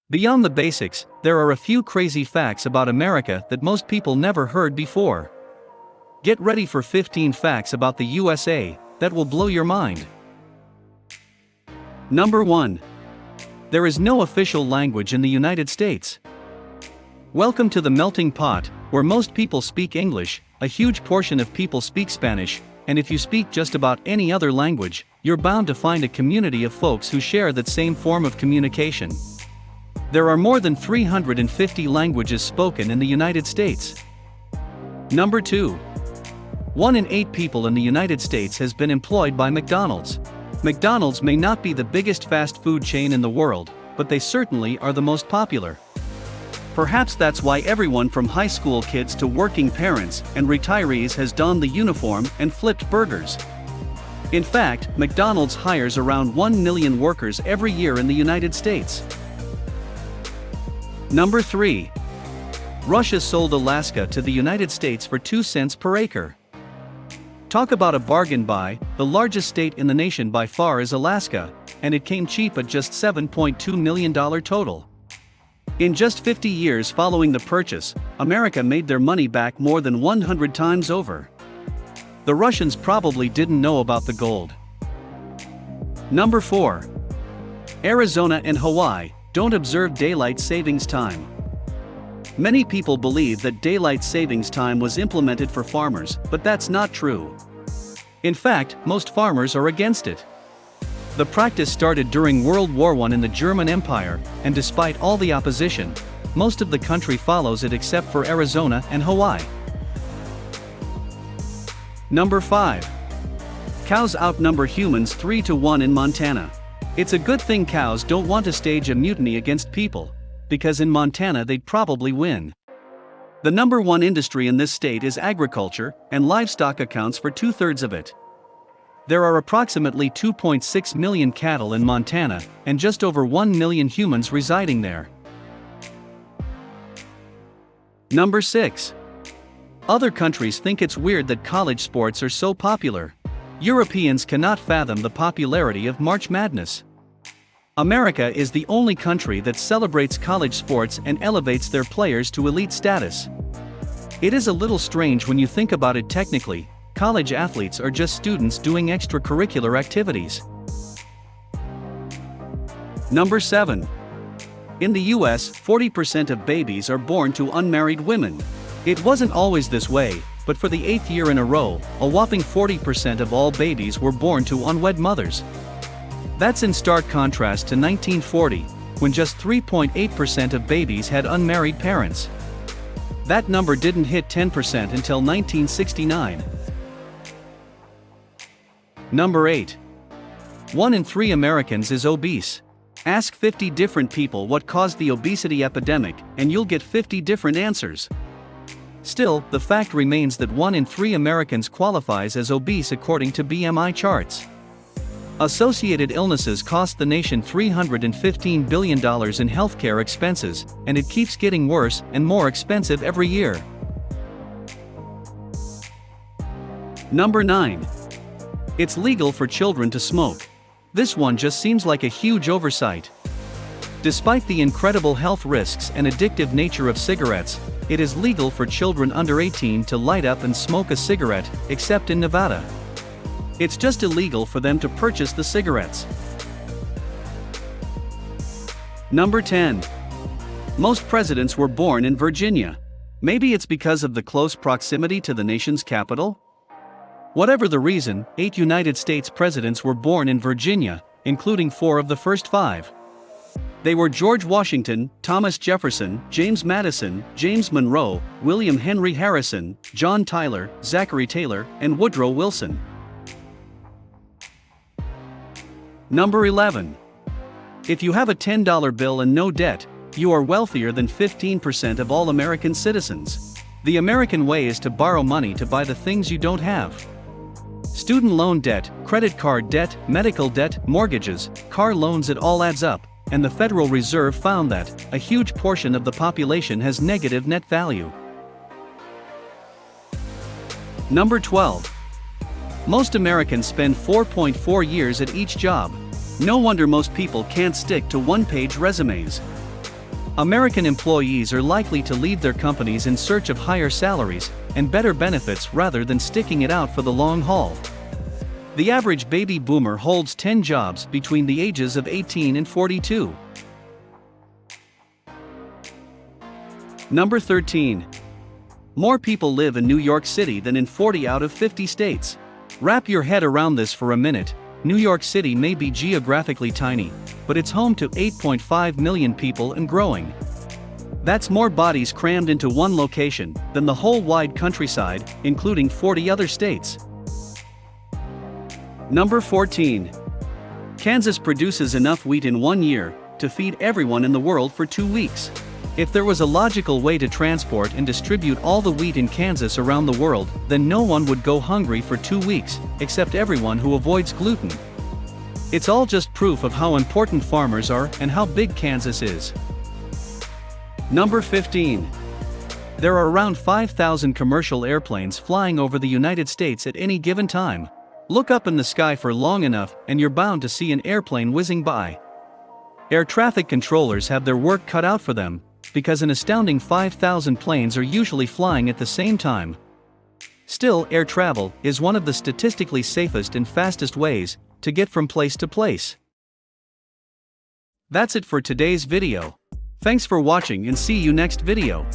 Beyond the basics, there are a few crazy facts about America that most people never heard before. Get ready for 15 facts about the USA that will blow your mind. Number 1. There is no official language in the United States. Welcome to the melting pot, where most people speak English, a huge portion of people speak Spanish, and if you speak just about any other language, you're bound to find a community of folks who share that same form of communication. There are more than 350 languages spoken in the United States. Number 2. 1 in 8 people in the United States has been employed by McDonald's. McDonald's may not be the biggest fast food chain in the world, but they certainly are the most popular. Perhaps that's why everyone from high school kids to working parents and retirees has donned the uniform and flipped burgers. In fact, McDonald's hires around 1 million workers every year in the United States. Number 3. Russia sold Alaska to the United States for 2 cents per acre. Talk about a bargain buy. The largest state in the nation by far is Alaska, and it came cheap at just $7.2 million total. In just 50 years following the purchase, America made their money back more than 100 times over. The Russians probably didn't know about the gold. Number 4. Arizona and Hawaii don't observe daylight savings time. Many people believe that daylight savings time was implemented for farmers, but that's not true. In fact, most farmers are against it. The practice started during World War I in the German Empire, and despite all the opposition, most of the country follows it except for Arizona and Hawaii. Number 5. Cows outnumber humans 3-1 in Montana. It's a good thing cows don't want to stage a mutiny against people, because in Montana they'd probably win. The number 1 industry in this state is agriculture, and livestock accounts for 2/3 of it. There are approximately 2.6 million cattle in Montana, and just over 1 million humans residing there. Number 6. Other countries think it's weird that college sports are so popular. Europeans cannot fathom the popularity of March Madness. America is the only country that celebrates college sports and elevates their players to elite status. It is a little strange when you think about it technically. College athletes are just students doing extracurricular activities. Number 7. In the US, 40% of babies are born to unmarried women. It wasn't always this way, but for the 8th year in a row, a whopping 40% of all babies were born to unwed mothers. That's in stark contrast to 1940, when just 3.8% of babies had unmarried parents. That number didn't hit 10% until 1969. Number 8. 1 in 3 Americans is obese. Ask 50 different people what caused the obesity epidemic, and you'll get 50 different answers. Still, the fact remains that 1 in 3 Americans qualifies as obese according to BMI charts. Associated illnesses cost the nation $315 billion in healthcare expenses, and it keeps getting worse and more expensive every year. Number 9. It's legal for children to smoke. This one just seems like a huge oversight. Despite the incredible health risks and addictive nature of cigarettes, it is legal for children under 18 to light up and smoke a cigarette, except in Nevada. It's just illegal for them to purchase the cigarettes. Number 10. Most presidents were born in Virginia. Maybe it's because of the close proximity to the nation's capital? Whatever the reason, 8 United States presidents were born in Virginia, including 4 of the first 5. They were George Washington, Thomas Jefferson, James Madison, James Monroe, William Henry Harrison, John Tyler, Zachary Taylor, and Woodrow Wilson. Number 11. If you have a $10 bill and no debt, you are wealthier than 15% of all American citizens. The American way is to borrow money to buy the things you don't have. Student loan debt, credit card debt, medical debt, mortgages, car loans, it all adds up, and the Federal Reserve found that a huge portion of the population has negative net value. Number 12. Most Americans spend 4.4 years at each job. No wonder most people can't stick to one-page resumes. American employees are likely to leave their companies in search of higher salaries and better benefits rather than sticking it out for the long haul. The average baby boomer holds 10 jobs between the ages of 18 and 42. Number 13. More people live in New York City than in 40 out of 50 states. Wrap your head around this for a minute. New York City may be geographically tiny, but it's home to 8.5 million people and growing. That's more bodies crammed into one location than the whole wide countryside, including 40 other states. Number 14. Kansas produces enough wheat in 1 year to feed everyone in the world for 2 weeks. If there was a logical way to transport and distribute all the wheat in Kansas around the world, then no one would go hungry for 2 weeks, except everyone who avoids gluten. It's all just proof of how important farmers are and how big Kansas is. Number 15. There are around 5,000 commercial airplanes flying over the United States at any given time. Look up in the sky for long enough and you're bound to see an airplane whizzing by. Air traffic controllers have their work cut out for them, because an astounding 5,000 planes are usually flying at the same time. Still, air travel is one of the statistically safest and fastest ways to get from place to place. That's it for today's video. Thanks for watching and see you next video.